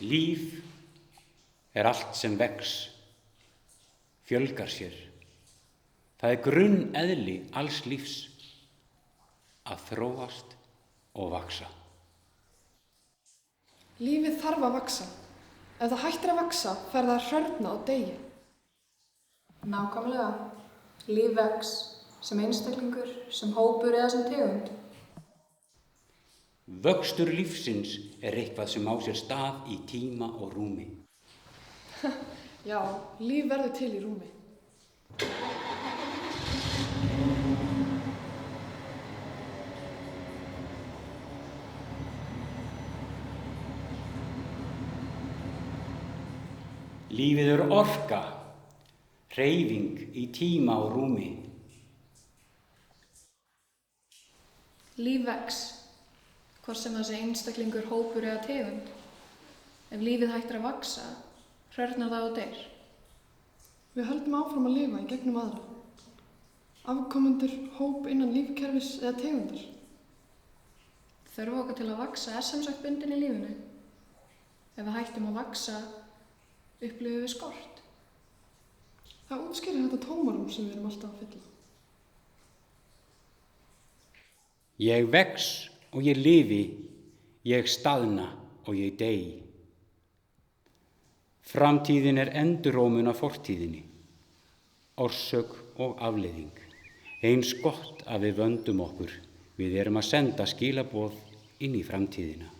Líf er allt sem vex, fjölgar sér. Það grunneðli alls lífs að þróast og vaxa. Lífið þarf að vaxa. Ef það hættir að vaxa, fer það að hrörna og deyja. Nákvæmlega. Líf vex sem einstaklingur, sem hópur eða sem tegund. Vöxtur lífsins er eitthvað sem á sér stað í tíma og rúmi. Já, líf verður til í rúmi. Lífið er orka, hreyfing í tíma og rúmi. Líf vex, hvort sem það sé einstaklingur, hópur eða tegund. Ef lífið hættir að vaxa, hrörnar það og deyr. Við höldum áfram að lifa í gegnum aðra. Afkomendur, hóp innan lífkerfis eða tegundar. Þörf okkar til að vaxa er sem sagt bundin í lífinu. Ef við hættum að vaxa, upplifum við skort. Það útskýrir þetta tómarum sem við erum alltaf að fylla. Ég vex og ég lifi, ég staðna og ég dey. Framtíðin er endurómun af fortíðinni, orsök og afleiðing. Eins gott að við vöndum okkur, við erum að senda skilaboð inn í framtíðina.